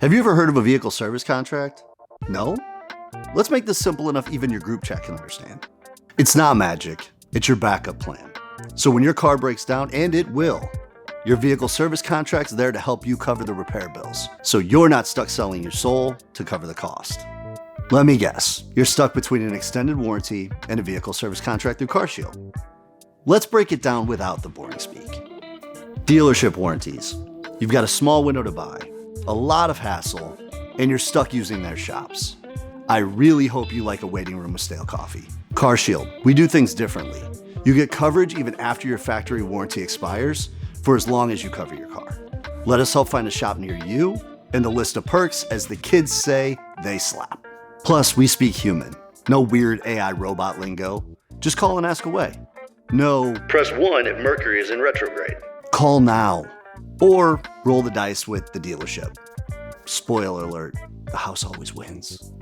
Have you ever heard of a vehicle service contract? No? Let's make this simple enough even your group chat can understand. It's not magic, it's your backup plan. So when your car breaks down, and it will, your vehicle service contract's there to help you cover the repair bills, so you're not stuck selling your soul to cover the cost. Let me guess, you're stuck between an extended warranty and a vehicle service contract through CarShield. Let's break it down without the boring speak. Dealership warranties. You've got a small window to buy, a lot of hassle, and you're stuck using their shops. I really hope you like a waiting room with stale coffee. CarShield, we do things differently. You get coverage even after your factory warranty expires for as long as you cover your car. Let us help find a shop near you, and the list of perks, as the kids say, they slap. Plus, we speak human. No weird AI robot lingo. Just call and ask away. No, press 1 if Mercury is in retrograde. Call now. Or roll the dice with the dealership. Spoiler alert, the house always wins.